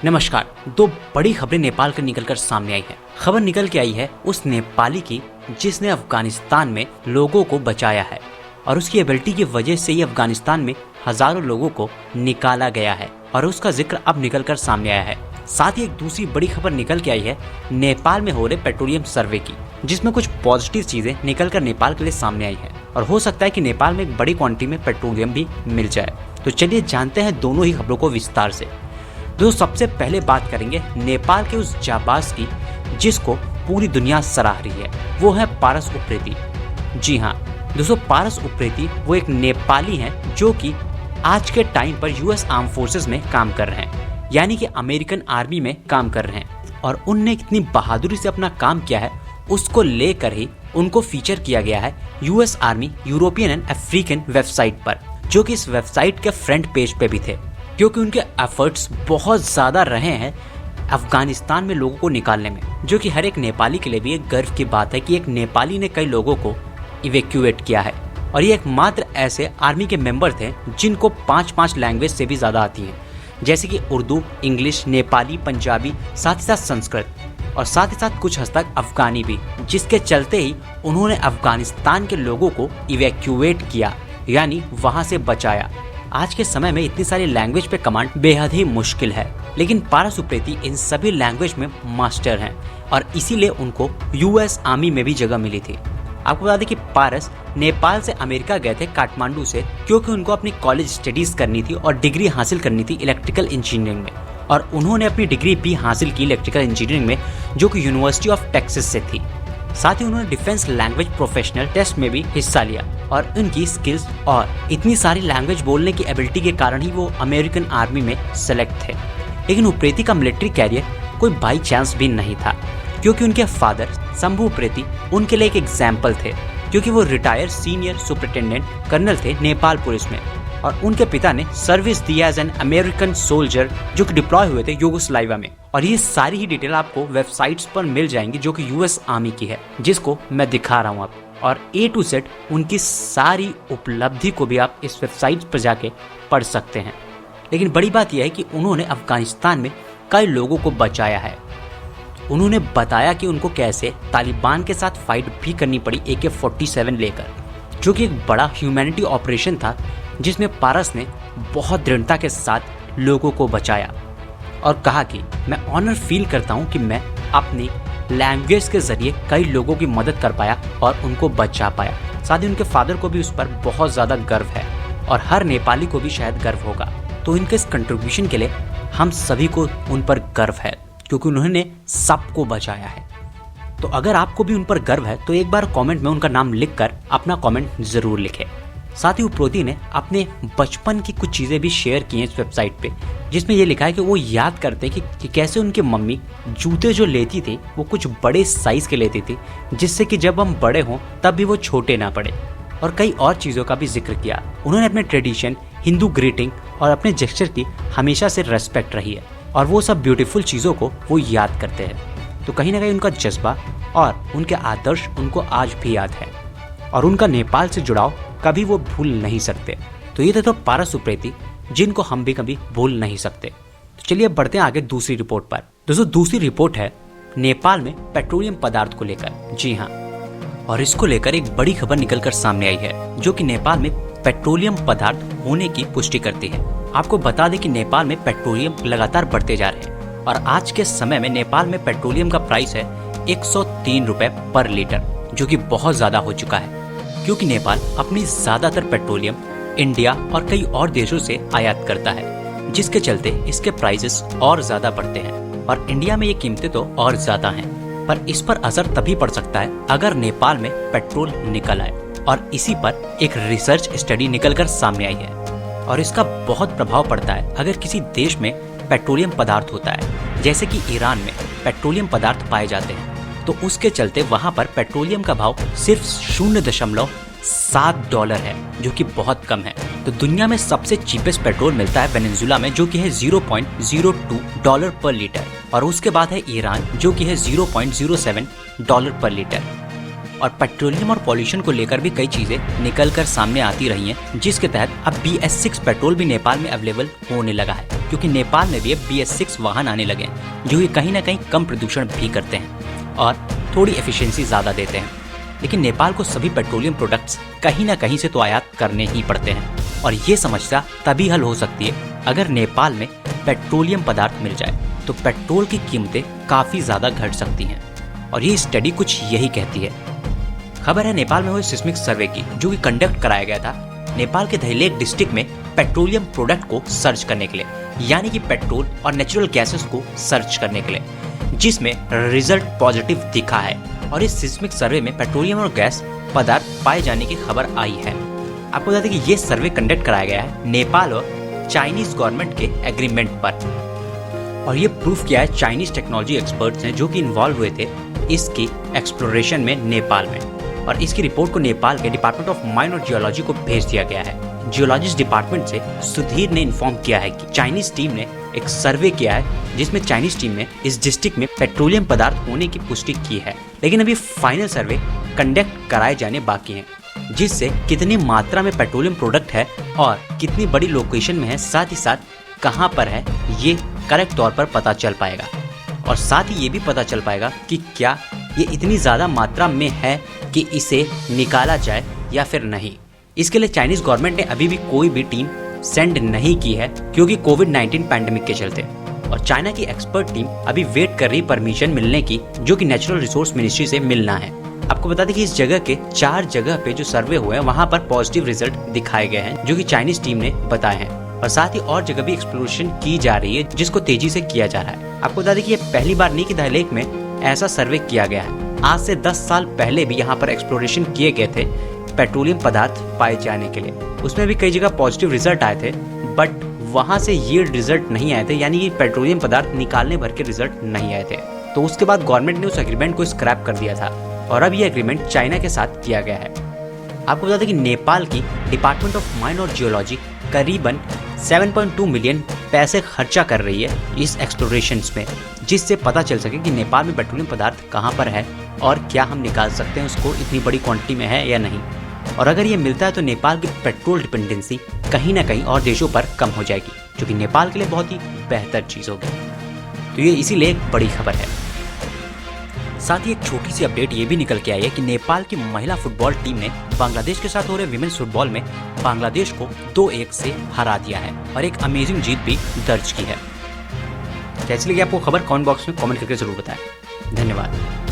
नमस्कार। दो बड़ी खबरें नेपाल के निकलकर सामने आई है। खबर निकल के आई है उस नेपाली की जिसने अफगानिस्तान में लोगों को बचाया है और उसकी एबिलिटी की वजह से ही अफगानिस्तान में हजारों लोगों को निकाला गया है और उसका जिक्र अब निकलकर सामने आया है। साथ ही एक दूसरी बड़ी खबर निकल के आई है नेपाल में हो रहे पेट्रोलियम सर्वे की, जिसमें कुछ पॉजिटिव चीजें निकलकर नेपाल के लिए सामने आई है और हो सकता है कि नेपाल में एक बड़ी क्वांटिटी में पेट्रोलियम भी मिल जाए। तो चलिए जानते हैं दोनों ही खबरों को विस्तार से। दोस्तों, सबसे पहले बात करेंगे नेपाल के उस जाबाज की जिसको पूरी दुनिया सराह रही है, वो है पारस उप्रेती। जी हाँ दोस्तों, पारस उप्रेती वो एक नेपाली हैं जो कि आज के टाइम पर यूएस आर्म फोर्सेस में काम कर रहे हैं, यानी कि अमेरिकन आर्मी में काम कर रहे हैं। और उनने कितनी बहादुरी से अपना काम किया है उसको लेकर ही उनको फीचर किया गया है US army European and African website पर, जो कि इस वेबसाइट के फ्रंट पेज पे भी थे, क्योंकि उनके एफर्ट्स बहुत ज़्यादा रहे हैं अफगानिस्तान में लोगों को निकालने में, जो कि हर एक नेपाली के लिए भी एक गर्व की बात है कि एक नेपाली ने कई लोगों को इवैक्यूएट किया है। और ये एकमात्र ऐसे आर्मी के मेंबर थे जिनको 5 लैंग्वेज से भी ज़्यादा आती हैं, जैसे कि उर्दू, इंग्लिश, नेपाली, पंजाबी, साथ ही साथ संस्कृत और साथ ही साथ कुछ हद तक अफगानी भी, जिसके चलते ही उन्होंने अफगानिस्तान के लोगों को इवैक्यूएट किया, यानी वहाँ से बचाया। आज के समय में इतनी सारी लैंग्वेज पे कमांड बेहद ही मुश्किल है, लेकिन पारस उप्रेती इन सभी लैंग्वेज में मास्टर हैं और इसीलिए उनको यूएस आर्मी में भी जगह मिली थी। आपको बता दें कि पारस नेपाल से अमेरिका गए थे काठमांडू से, क्योंकि उनको अपनी कॉलेज स्टडीज करनी थी और डिग्री हासिल करनी थी इलेक्ट्रिकल इंजीनियरिंग में, और उन्होंने अपनी डिग्री भी हासिल की इलेक्ट्रिकल इंजीनियरिंग में, जो कि यूनिवर्सिटी ऑफ टेक्सास से थी। साथ ही उन्होंने डिफेंस लैंग्वेज प्रोफेशनल टेस्ट में भी हिस्सा लिया और उनकी स्किल्स और इतनी सारी लैंग्वेज बोलने की एबिलिटी के कारण ही वो अमेरिकन आर्मी में सेलेक्ट थे। लेकिन उप्रेती का मिलिट्री कैरियर कोई बाई चांस भी नहीं था, क्योंकि उनके फादर शंभू उप्रेती उनके लिए एक एग्जाम्पल थे, क्योंकि वो रिटायर्ड सीनियर सुपरिटेंडेंट कर्नल थे नेपाल पुलिस में और उनके पिता ने सर्विस दी एज एन अमेरिकन सोल्जर, जो कि डिप्लॉय हुए थे यूगोस्लाविया में। और ये सारी ही डिटेल आपको वेबसाइट्स पर मिल जाएंगी जो कि यूएस आर्मी की है, जिसको मैं दिखा रहा हूँ आप, और A to Z उनकी सारी उपलब्धि को भी आप इस वेबसाइट पर जाके पढ़ सकते हैं। लेकिन बड़ी बात यह है कि उन्होंने अफगानिस्तान में कई लोगों को बचाया है। उन्होंने बताया कि उनको कैसे तालिबान के साथ फाइट भी करनी पड़ी AK-47 लेकर, जो कि एक बड़ा ह्यूमैनिटी ऑपरेशन था, जिसमें पारस ने बहुत दृढ़ता के साथ लोगों को बचाया और कहा कि मैं ऑनर फील करता हूं कि मैं अपनी लैंग्वेज के जरिए कई लोगों की मदद कर पाया और उनको बचा पाया। साथ ही उनके फादर को भी उस पर बहुत ज़्यादा गर्व है और हर नेपाली को भी शायद गर्व होगा। तो इनके इस कंट्रीब्यूशन के लिए हम सभी को उन पर गर्व है, क्योंकि उन्होंने सबको बचाया है। तो अगर आपको भी उन पर गर्व है तो एक बार कमेंट में उनका नाम लिखकर अपना कमेंट ज़रूर लिखें। साथ ही उप्रेती ने अपने बचपन की कुछ चीज़ें भी शेयर की हैं इस वेबसाइट पे, जिसमें ये लिखा है कि वो याद करते कि कैसे उनकी मम्मी जूते जो लेती थी वो कुछ बड़े साइज़ के लेती थी, जिससे कि जब हम बड़े हों तब भी वो छोटे ना पड़े, और कई और चीज़ों का भी जिक्र किया। उन्होंने अपने ट्रेडिशन, हिंदू ग्रीटिंग और अपने जेस्चर की हमेशा से रेस्पेक्ट रही है और वो सब ब्यूटीफुल चीज़ों को वो याद करते हैं। तो कहीं ना कहीं उनका जज्बा और उनके आदर्श उनको आज भी याद है और उनका नेपाल से जुड़ाव कभी वो भूल नहीं सकते। तो ये थे तो पारस उप्रेती, जिनको हम भी कभी भूल नहीं सकते। तो चलिए बढ़ते हैं आगे दूसरी रिपोर्ट पर। दोस्तों, दूसरी रिपोर्ट है नेपाल में पेट्रोलियम पदार्थ को लेकर। जी हाँ, और इसको लेकर एक बड़ी खबर निकलकर सामने आई है, जो कि नेपाल में पेट्रोलियम पदार्थ होने की पुष्टि करती है। आपको बता दें कि नेपाल में पेट्रोलियम लगातार बढ़ते जा रहे हैं और आज के समय में नेपाल में पेट्रोलियम का प्राइस है 103 रुपए पर लीटर, जो कि बहुत ज्यादा हो चुका है, क्योंकि नेपाल अपनी ज्यादातर पेट्रोलियम इंडिया और कई और देशों से आयात करता है, जिसके चलते इसके प्राइसेस और ज्यादा बढ़ते हैं और इंडिया में ये कीमतें तो और ज्यादा हैं। पर इस पर असर तभी पड़ सकता है अगर नेपाल में पेट्रोल निकल आए, और इसी पर एक रिसर्च स्टडी निकलकर सामने आई है और इसका बहुत प्रभाव पड़ता है अगर किसी देश में पेट्रोलियम पदार्थ होता है, जैसे कि ईरान में पेट्रोलियम पदार्थ पाए जाते हैं, तो उसके चलते वहां पर पेट्रोलियम का भाव सिर्फ $0.7 है, जो कि बहुत कम है। तो दुनिया में सबसे चीपेस्ट पेट्रोल मिलता है वेनेजुएला में, जो कि है $0.02 पर लीटर, और उसके बाद है ईरान, जो कि है $0.07 पर लीटर। और पेट्रोलियम और पॉल्यूशन को लेकर भी कई चीजें निकल कर सामने आती रही हैं, जिसके तहत अब BS6 पेट्रोल भी नेपाल में अवेलेबल होने लगा है, क्योंकि नेपाल में भी अब BS6 वाहन आने लगे हैं जो कि कहीं ना कहीं कम प्रदूषण भी करते हैं और थोड़ी एफिशिएंसी ज़्यादा देते हैं। लेकिन नेपाल को सभी पेट्रोलियम प्रोडक्ट्स कहीं ना कहीं से तो आयात करने ही पड़ते हैं, और ये समस्या तभी हल हो सकती है अगर नेपाल में पेट्रोलियम पदार्थ मिल जाए, तो पेट्रोल की कीमतें काफ़ी ज़्यादा घट सकती हैं। और ये स्टडी कुछ यही कहती है। खबर है नेपाल में हुए सिस्मिक सर्वे की, जो कि कंडक्ट कराया गया था नेपाल के धैलेख डिस्ट्रिक्ट में पेट्रोलियम प्रोडक्ट को सर्च करने के लिए, यानी कि पेट्रोल और नेचुरल गैसेस को सर्च करने के लिए, जिसमें रिजल्ट पॉजिटिव दिखा है। और इस सिस्मिक सर्वे में पेट्रोलियम और गैस पदार्थ पाए जाने की खबर आई है। आपको बता दें कि ये सर्वे कंडक्ट कराया गया है नेपाल और चाइनीज गवर्नमेंट के एग्रीमेंट पर, और ये प्रूफ किया है चाइनीज टेक्नोलॉजी एक्सपर्ट्स ने जो कि इन्वॉल्व हुए थे इसकी एक्सप्लोरेशन में नेपाल में। और इसकी रिपोर्ट को नेपाल के डिपार्टमेंट ऑफ माइन और जियोलॉजी को भेज दिया गया है। जियोलॉजिस्ट डिपार्टमेंट से सुधीर ने इन्फॉर्म किया है कि चाइनीज टीम ने एक सर्वे किया है, जिसमें चाइनीज टीम ने इस डिस्ट्रिक्ट में पेट्रोलियम पदार्थ होने की पुष्टि की है, लेकिन अभी फाइनल सर्वे कंडक्ट कराए जाने बाकी हैं, जिससे कितनी मात्रा में पेट्रोलियम प्रोडक्ट है और कितनी बड़ी लोकेशन में है, साथ ही साथ कहाँ पर है, ये करेक्ट तौर पर पता चल पाएगा। और साथ ही ये भी पता चल पाएगा कि क्या ये इतनी ज़्यादा मात्रा में है कि इसे निकाला जाए या फिर नहीं। इसके लिए चाइनीज़ गवर्नमेंट ने अभी भी कोई भी टीम सेंड नहीं की है, क्योंकि कोविड-19 पैंडेमिक के चलते। और चाइना की एक्सपर्ट टीम अभी वेट कर रही परमिशन मिलने की, जो कि नेचुरल रिसोर्स मिनिस्ट्री से मिलना है। आपको बता दें कि इस जगह के 4 जगह पे जो सर्वे हुए हैं वहाँ पर पॉजिटिव रिजल्ट दिखाए गए हैं, जो कि चाइनीज टीम ने बताए हैं। और साथ ही और जगह भी एक्सप्लोरेशन की जा रही है, जिसको तेजी से किया जा रहा है। आपको बता दें कि ये पहली बार नहीं कि धैलेख में ऐसा सर्वे किया गया है। आज से 10 साल पहले भी यहाँ पर एक्सप्लोरेशन किए गए थे पेट्रोलियम पदार्थ पाए जाने के लिए। उसमें भी कई जगह पॉजिटिव रिजल्ट आए थे, बट वहाँ से ये रिजल्ट नहीं आए थे, यानी कि पेट्रोलियम पदार्थ निकालने भर के रिजल्ट नहीं आए थे। तो उसके बाद गवर्नमेंट ने उस एग्रीमेंट को स्क्रैप कर दिया था, और अब ये एग्रीमेंट चाइना के साथ किया गया है। आपको बता दें कि नेपाल की डिपार्टमेंट ऑफ माइन और जियोलॉजी करीबन 7.2 मिलियन पैसे खर्चा कर रही है इस एक्सप्लोरेशंस में, जिससे पता चल सके कि नेपाल में पेट्रोलियम पदार्थ कहाँ पर है और क्या हम निकाल सकते हैं उसको, इतनी बड़ी क्वांटिटी में है या नहीं। और अगर ये मिलता है तो नेपाल की पेट्रोल डिपेंडेंसी कहीं ना कहीं और देशों पर कम हो जाएगी, जो कि नेपाल के लिए बहुत ही बेहतर चीज़ होगी। तो ये इसीलिए एक बड़ी खबर है। साथ ही एक छोटी सी अपडेट ये भी निकल के आई है कि नेपाल की महिला फुटबॉल टीम ने बांग्लादेश के साथ हो रहे विमेंस फुटबॉल में बांग्लादेश को 2-1 से हरा दिया है और एक अमेजिंग जीत भी दर्ज की है। कैसी लगी आपको खबर? कमेंट बॉक्स में कमेंट करके जरूर बताएं। धन्यवाद।